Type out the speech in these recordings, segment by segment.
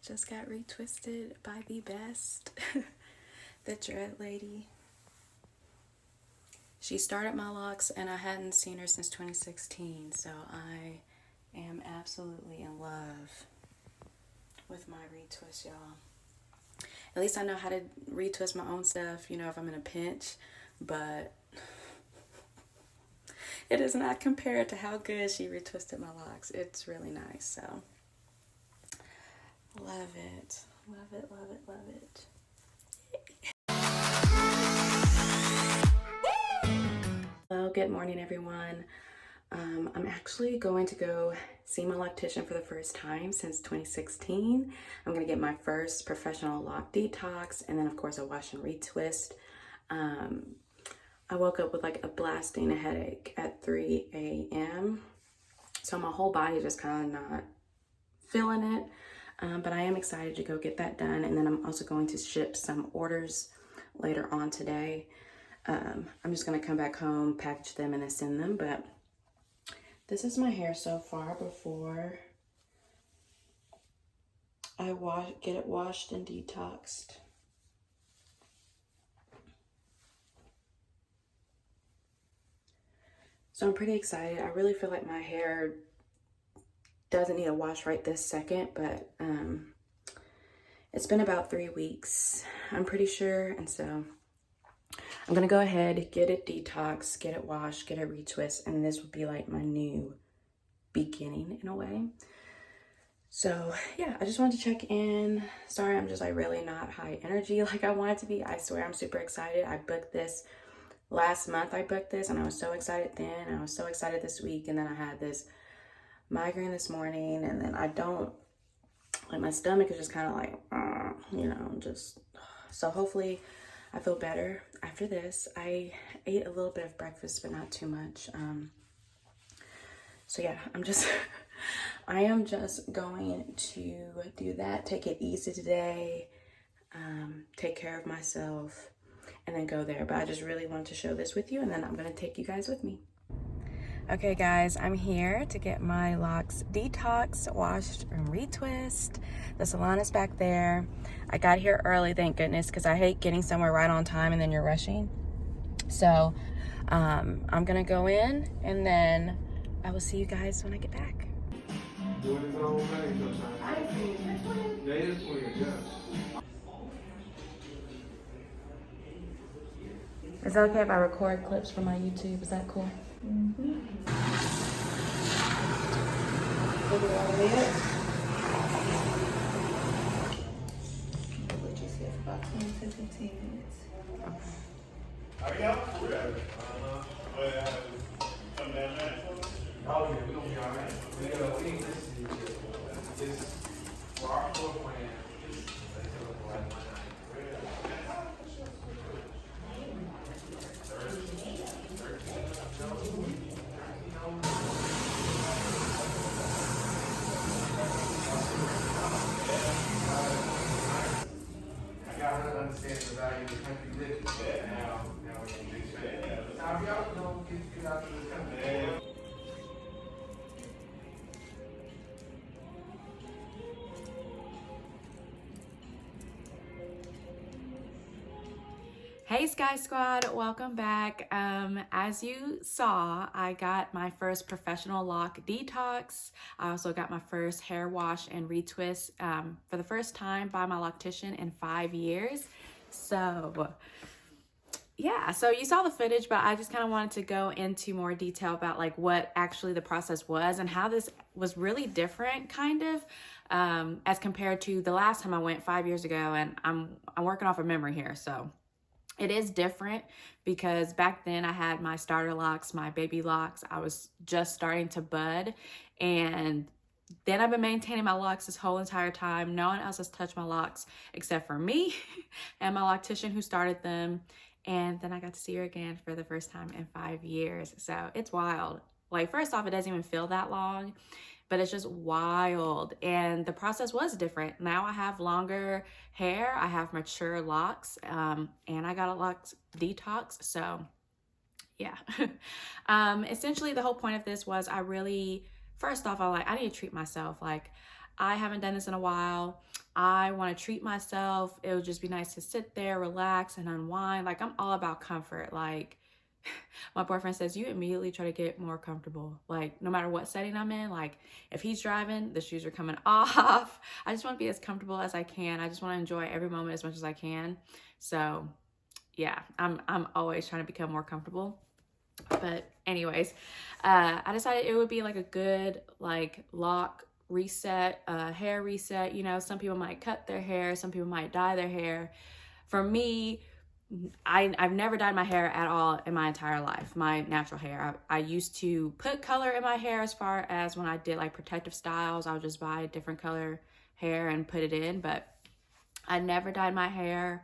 Just got retwisted by the best, the dread lady. She started my locks and I hadn't seen her since 2016, so I am absolutely in love with my retwist, y'all. At least I know how to retwist my own stuff, you know, if I'm in a pinch, but it is not compared to how good she retwisted my locks. It's really nice, so love it. Love it, love it, love it. Hello, good morning, everyone. I'm actually going to go see my loctician for the first time since 2016. I'm going to get my first professional lock detox and then, of course, a wash and retwist. I woke up with like a blasting headache at 3 a.m. So my whole body just kind of not feeling it. But I am excited to go get that done. And then I'm also going to ship some orders later on today. I'm just going to come back home, package them, and then send them. But this is my hair so far before I get it washed and detoxed. So I'm pretty excited. I really feel like my hair doesn't need a wash right this second, but it's been about 3 weeks, I'm pretty sure. And so I'm gonna go ahead, get it detoxed, get it washed, get it retwist, and this would be like my new beginning in a way. So yeah, I just wanted to check in. Sorry, I'm just like really not high energy like I wanted to be. I swear I'm super excited. I booked this last month. I booked this and I was so excited then. And I was so excited this week. And then I had this migraine this morning, and then I don't, like my stomach is just kind of like, you know, just, so hopefully I feel better after this. I ate a little bit of breakfast, but not too much. So yeah, I am just going to do that, take it easy today, take care of myself, and then go there. But I just really wanted to share this with you, and then I'm gonna take you guys with me. Okay guys, I'm here to get my locks detoxed, washed, and retwist. The salon is back there. I got here early, thank goodness, because I hate getting somewhere right on time and then you're rushing. So I'm gonna go in and then I will see you guys when I get back. Doing his own thing sometimes. Yeah, he is twins, yeah. Is it okay if I record clips for my YouTube? Is that cool? Put it all the way up. We'll just get about 10 to 15 minutes. Oh, yeah, we're gonna be all right. We ain't listening to each other. It's for our floor plan. I got her to understand the value of the country living. Now we can do that. Now, if y'all don't get out to this country. Hey Sky Squad, welcome back. As you saw, I got my first professional lock detox. I also got my first hair wash and retwist for the first time by my loctician in 5 years. So yeah, so you saw the footage, but I just kind of wanted to go into more detail about like what actually the process was and how this was really different kind of as compared to the last time I went 5 years ago. And I'm working off of memory here, so it is different because back then I had my starter locks, my baby locks. I was just starting to bud, and then I've been maintaining my locks this whole entire time. No one else has touched my locks except for me and my loctician who started them. And then I got to see her again for the first time in 5 years. So it's wild. Like, first off, it doesn't even feel that long, but it's just wild. And the process was different. Now I have longer hair, I have mature locks, and I got a locks detox. So yeah. Essentially the whole point of this was first off, I need to treat myself. Like, I haven't done this in a while. I want to treat myself. It would just be nice to sit there, relax, and unwind. Like, I'm all about comfort. Like, my boyfriend says, you immediately try to get more comfortable. Like, no matter what setting I'm in, like, if he's driving, the shoes are coming off. I just want to be as comfortable as I can. I just want to enjoy every moment as much as I can. So, yeah, I'm always trying to become more comfortable. But anyways, I decided it would be like a good like lock reset, hair reset. You know, some people might cut their hair, some people might dye their hair. For me, I've never dyed my hair at all in my entire life, my natural hair. I used to put color in my hair as far as when I did like protective styles. I would just buy different color hair and put it in, but I never dyed my hair.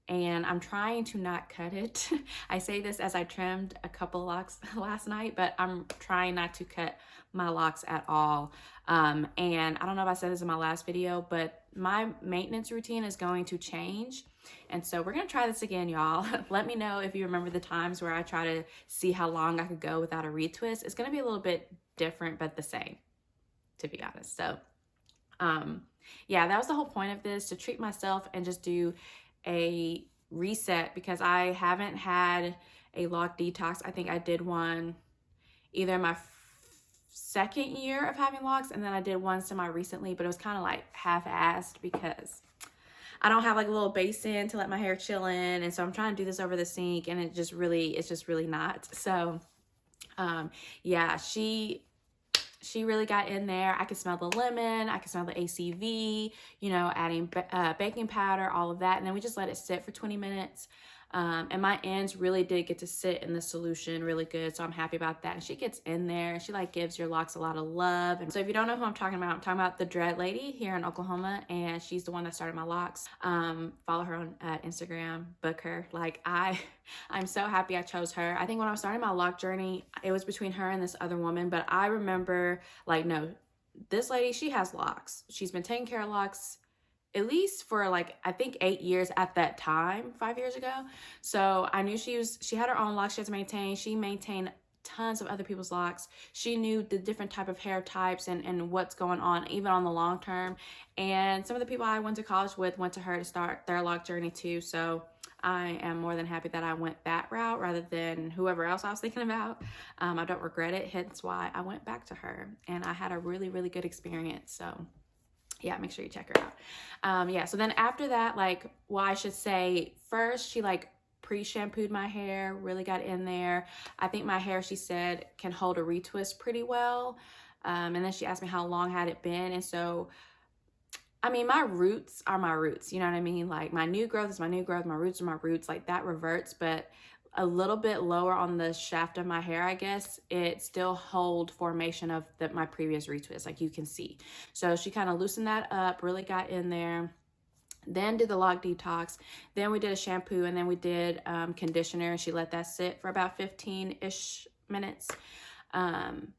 And I'm trying to not cut it. I say this as I trimmed a couple locks last night, but I'm trying not to cut my locks at all. And I don't know if I said this in my last video, but my maintenance routine is going to change. And so we're gonna try this again, y'all. Let me know if you remember the times where I try to see how long I could go without a retwist. It's gonna be a little bit different, but the same, to be honest. So, yeah, that was the whole point of this, to treat myself and just do a reset, because I haven't had a lock detox. I think I did one either in my second year of having locks, and then I did one semi recently, but it was kind of like half-assed because I don't have like a little basin to let my hair chill in, and so I'm trying to do this over the sink, and it's just really not. So yeah, she really got in there. I could smell the lemon, I could smell the ACV, you know, adding baking powder, all of that. And then we just let it sit for 20 minutes. And my ends really did get to sit in the solution really good. So I'm happy about that. And she gets in there and she like gives your locks a lot of love. And so if you don't know who I'm talking about the dread lady here in Oklahoma, and she's the one that started my locks. Follow her on Instagram, book her. Like I'm so happy I chose her. I think when I was starting my lock journey, it was between her and this other woman, but I remember like, no, this lady, she has locks. She's been taking care of locks at least for like, I think 8 years at that time, 5 years ago. So I knew she had her own locks she had to maintain. She maintained tons of other people's locks. She knew the different type of hair types and what's going on, even on the long term. And some of the people I went to college with went to her to start their lock journey too. So I am more than happy that I went that route rather than whoever else I was thinking about. I don't regret it, hence why I went back to her. And I had a really, really good experience. So yeah, make sure you check her out. Yeah, so then after that, like, well, I should say first she like pre-shampooed my hair, really got in there. I think my hair, she said, can hold a retwist pretty well. And then she asked me how long had it been. And so, I mean, my roots are my roots, you know what I mean? Like my new growth is my new growth, my roots are my roots, like that reverts, but a little bit lower on the shaft of my hair, I guess, it still hold formation of my previous retwist, like you can see. So she kind of loosened that up, really got in there, then did the lock detox, then we did a shampoo, and then we did conditioner, and she let that sit for about 15-ish minutes. And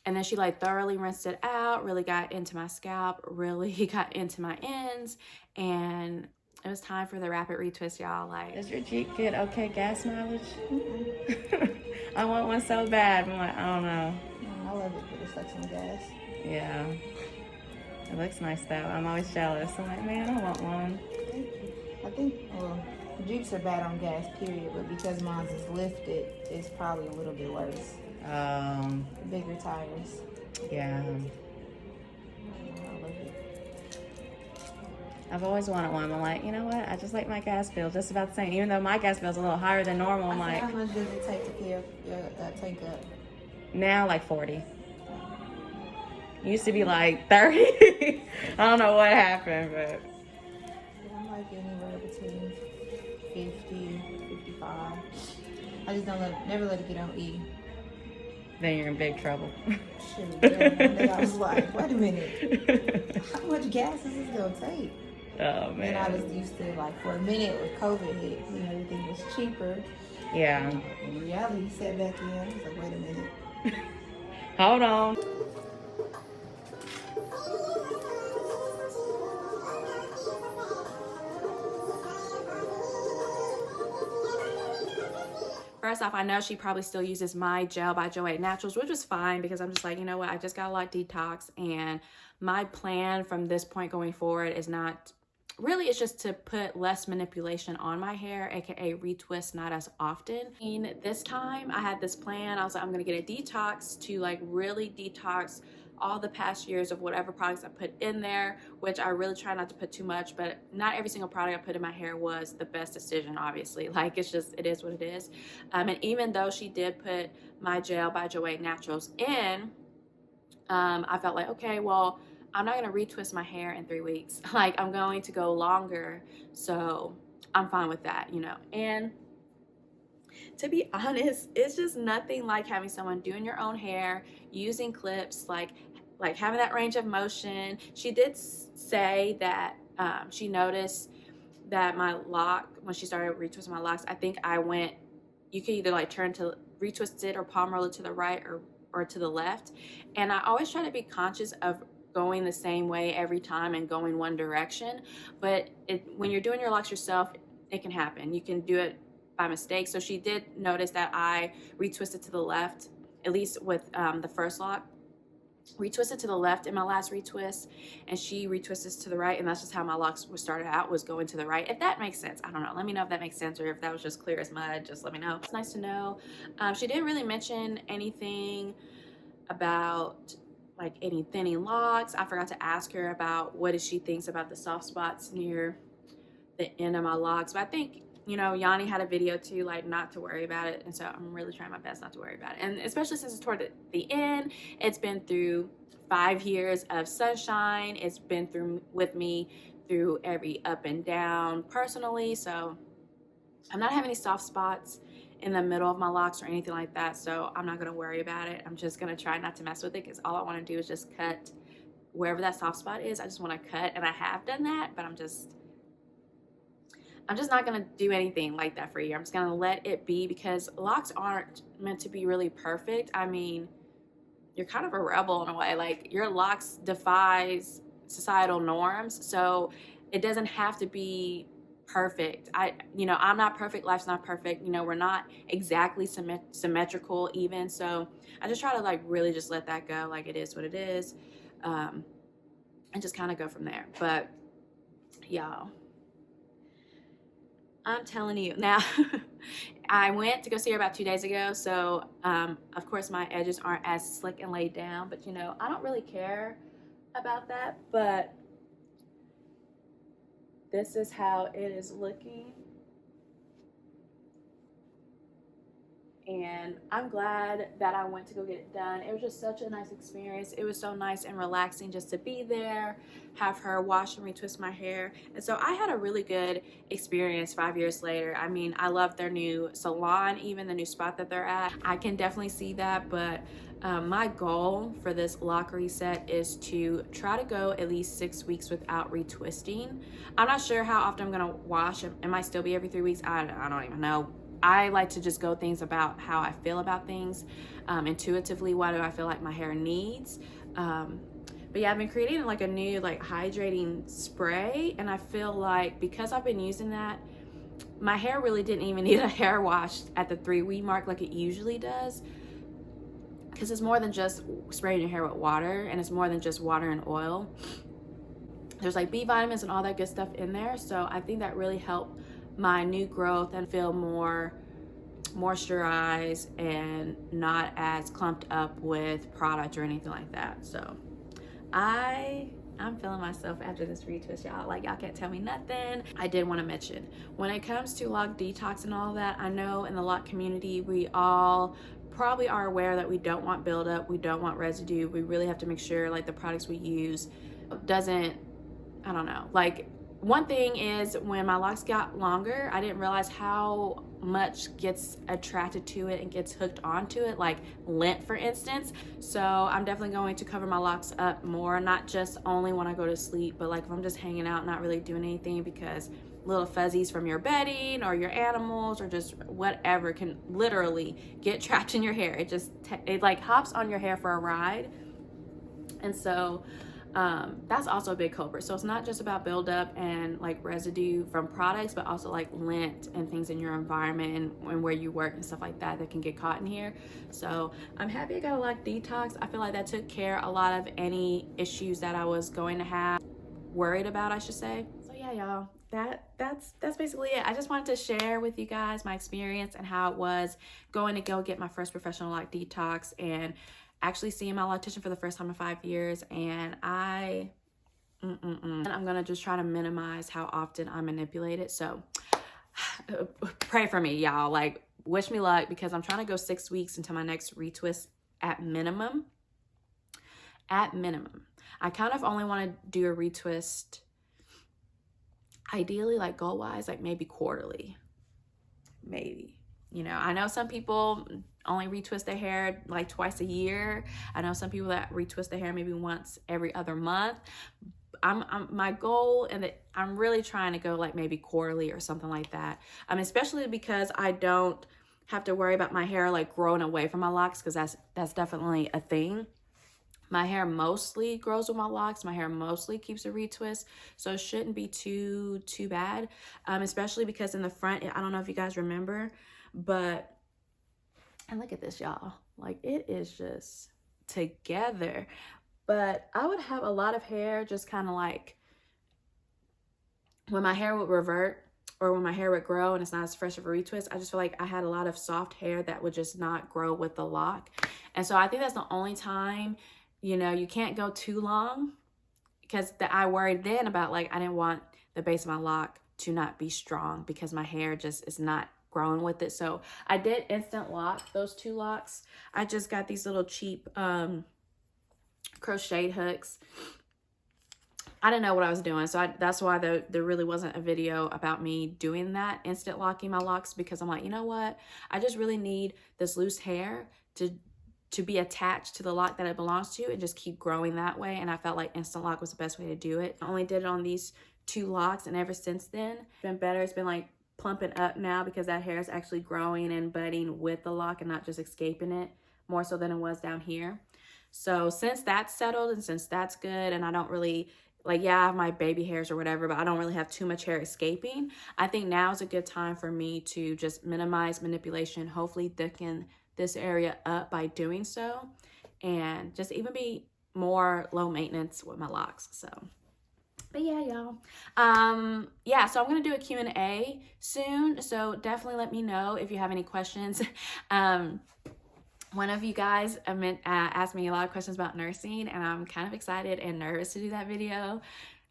then she like thoroughly rinsed it out, really got into my scalp, really got into my ends, and it was time for the rapid retwist, y'all. Like, does your Jeep get okay gas mileage? I want one so bad. I'm like, I don't know. I love it, but it's like some gas. Yeah. It looks nice though. I'm always jealous. I'm like, man, I want one. Thank you. I think, well, Jeeps are bad on gas, period, but because mine is lifted, it's probably a little bit worse. The bigger tires. Yeah. I love it. I've always wanted one. I'm like, you know what? I just like my gas bill just about the same. Even though my gas bill is a little higher than normal, I'm like, how much does it take to fill your tank up? now like 40. Used to be like 30. I don't know what happened, but I'm like anywhere between 50, 55. I just never let it get on E. then you're in big trouble. Shoot, yeah. One day I was like, wait a minute, how much gas is this gonna take? Oh man. And I was used to, like, for a minute when COVID hit, you know, everything was cheaper. Yeah. In reality, set back in. I was like, wait a minute. Hold on. first off, I know she probably still uses my gel by Joanne Naturals, which was fine because I'm just like, you know what, I just got a lock detox, and my plan from this point going forward is not really, it's just to put less manipulation on my hair, aka retwist not as often. And this time I had this plan. I was like, I'm gonna get a detox to like really detox all the past years of whatever products I put in there, which I really try not to put too much, but not every single product I put in my hair was the best decision, obviously. Like, it's just, it is what it is. And even though she did put my gel by Joanne Naturals in, I felt like, okay, well, I'm not gonna retwist my hair in 3 weeks. Like, I'm going to go longer, so I'm fine with that, you know. And to be honest, it's just nothing like having someone doing your own hair, using clips, like having that range of motion. She did say that she noticed that my lock, when she started retwisting my locks, I think I went, you could either like turn to retwist it or palm roll it to the right or to the left. And I always try to be conscious of going the same way every time and going one direction. But when you're doing your locks yourself, it can happen. You can do it by mistake. So she did notice that I retwisted to the left, at least with the first lock, retwisted to the left in my last retwist, and she retwists to the right, and that's just how my locks were started out, was going to the right. If that makes sense, I don't know. Let me know if that makes sense, or if that was just clear as mud. Just let me know. It's nice to know. She didn't really mention anything about like any thinning locks. I forgot to ask her about what she thinks about the soft spots near the end of my locks, but I think, you know, Yanni had a video too, like not to worry about it, and so I'm really trying my best not to worry about it. And especially since it's toward the end, it's been through 5 years of sunshine. It's been through with me through every up and down personally, so I'm not having any soft spots in the middle of my locks or anything like that, so I'm not gonna worry about it. I'm just gonna try not to mess with it, because all I want to do is just cut wherever that soft spot is. I just want to cut, and I have done that, but I'm just not gonna do anything like that for you. I'm just gonna let it be, because locks aren't meant to be really perfect. I mean, you're kind of a rebel in a way. Like, your locks defies societal norms, so it doesn't have to be perfect. You know, I'm not perfect, life's not perfect, you know, we're not exactly symmetrical even, so I just try to like really just let that go, like it is what it is, and just kind of go from there. But y'all, I'm telling you now, I went to go see her about 2 days ago, so of course my edges aren't as slick and laid down, but you know, I don't really care about that. But this is how it is looking, and I'm glad that I went to go get it done. It was just such a nice experience. It was so nice and relaxing just to be there, have her wash and retwist my hair. And so I had a really good experience 5 years later. I mean, I love their new salon, even the new spot that they're at. I can definitely see that, but my goal for this lock reset is to try to go at least 6 weeks without retwisting. I'm not sure how often I'm gonna wash. It might still be every 3 weeks. I don't even know. I like to just go things about how I feel about things, intuitively. What do I feel like my hair needs? But yeah, I've been creating like a new like hydrating spray, and I feel like because I've been using that, my hair really didn't even need a hair wash at the 3 week mark like it usually does, because it's more than just spraying your hair with water, and it's more than just water and oil. There's like B vitamins and all that good stuff in there, so I think that really helped my new growth and feel more moisturized and not as clumped up with product or anything like that. So I'm feeling myself after this retwist, y'all. Like, y'all can't tell me nothing. I did want to mention, when it comes to lock detox and all that, I know in the lock community we all probably are aware that we don't want buildup, we don't want residue. We really have to make sure like the products we use doesn't, I don't know, like, one thing is, when my locks got longer, I didn't realize how much gets attracted to it and gets hooked onto it, like lint, for instance. So I'm definitely going to cover my locks up more, not just only when I go to sleep, but like if I'm just hanging out, not really doing anything, because little fuzzies from your bedding or your animals or just whatever can literally get trapped in your hair. It like hops on your hair for a ride. And so that's also a big culprit. So it's not just about buildup and like residue from products, but also like lint and things in your environment and where you work and stuff like that can get caught in here. So I'm happy I got a lock detox. I feel like that took care of a lot of any issues that I was going to have, worried about, I should say. So yeah, y'all, that's basically it. I just wanted to share with you guys my experience and how it was going to go get my first professional lock detox and actually seeing my loctician for the first time in 5 years. And I'm gonna just try to minimize how often I manipulate it. So pray for me, y'all. Like, wish me luck, because I'm trying to go 6 weeks until my next retwist at minimum. At minimum. I kind of only want to do a retwist, ideally, like goal wise, like maybe quarterly, maybe. You know, I know some people only retwist their hair like twice a year. I know some people that retwist their hair maybe once every other month. My goal, and that I'm really trying to go like maybe quarterly or something like that. Especially because I don't have to worry about my hair like growing away from my locks, because that's definitely a thing. My hair mostly grows with my locks. My hair mostly keeps a retwist, so it shouldn't be too bad. Especially because in the front, I don't know if you guys remember, but, and look at this, y'all. Like, it is just together. But I would have a lot of hair just kind of like, when my hair would revert or when my hair would grow and it's not as fresh of a retwist, I just feel like I had a lot of soft hair that would just not grow with the lock. And so I think that's the only time, you know, you can't go too long, because I worried then about, like, I didn't want the base of my lock to not be strong because my hair just is not growing with it. So I did instant lock those 2 locks. I just got these little cheap crocheted hooks. I didn't know what I was doing, so that's why there really wasn't a video about me doing that, instant locking my locks, because I'm like, you know what, I just really need this loose hair to be attached to the lock that it belongs to and just keep growing that way. And I felt like instant lock was the best way to do it. I only did it on these 2 locks, and ever since then it's been better. It's been like plumping up now because that hair is actually growing and budding with the lock and not just escaping it, more so than it was down here. So since that's settled and since that's good, and I don't really, like, yeah, I have my baby hairs or whatever, but I don't really have too much hair escaping, I think now is a good time for me to just minimize manipulation, hopefully thicken this area up by doing so, and just even be more low maintenance with my locks. So, but yeah, y'all. Yeah, so I'm gonna do a Q&A soon, so definitely let me know if you have any questions. One of you guys asked me a lot of questions about nursing, and I'm kind of excited and nervous to do that video.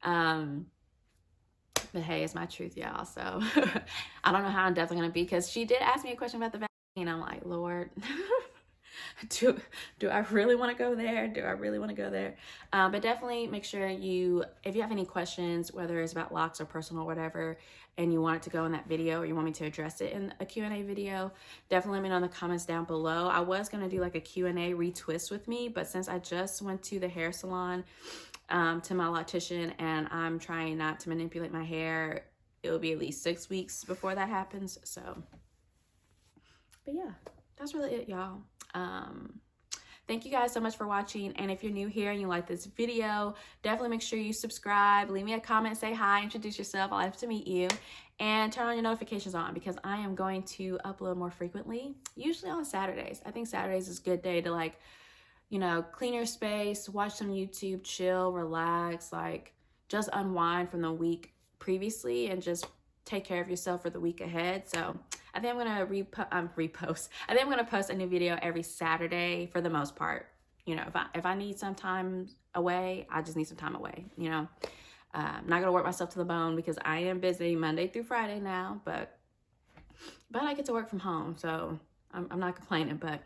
But hey, it's my truth, y'all. So I don't know how I'm definitely gonna be, because she did ask me a question about the vaccine. I'm like, Lord, do I really want to go there? Do I really want to go there? But definitely make sure if you have any questions, whether it's about locks or personal or whatever, and you want it to go in that video, or you want me to address it in a Q&A video, definitely let me know in the comments down below. I was going to do like a Q&A retwist with me, but since I just went to the hair salon, to my loctician, and I'm trying not to manipulate my hair, it will be at least 6 weeks before that happens. So, but yeah, that's really it, y'all. Thank you guys so much for watching, and if you're new here and you like this video, definitely make sure you subscribe, leave me a comment, say hi, introduce yourself. I'd love to meet you, and turn on your notifications on, because I am going to upload more frequently, usually on Saturdays. I think Saturdays is a good day to, like, you know, clean your space, watch some YouTube, chill, relax, like just unwind from the week previously and just take care of yourself for the week ahead. So I think I'm gonna repost. I think I'm gonna post a new video every Saturday for the most part. You know, if I need some time away, I just need some time away. You know, I'm not gonna work myself to the bone, because I am busy Monday through Friday now, but I get to work from home, so I'm not complaining. But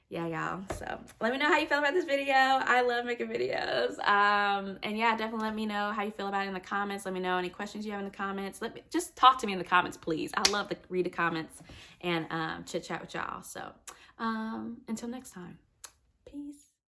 yeah, y'all, so let me know how you feel about this video. I love making videos. And yeah, definitely let me know how you feel about it in the comments. Let me know any questions you have in the comments. Just talk to me in the comments, please. I love to read the comments and chit chat with y'all. So until next time, peace.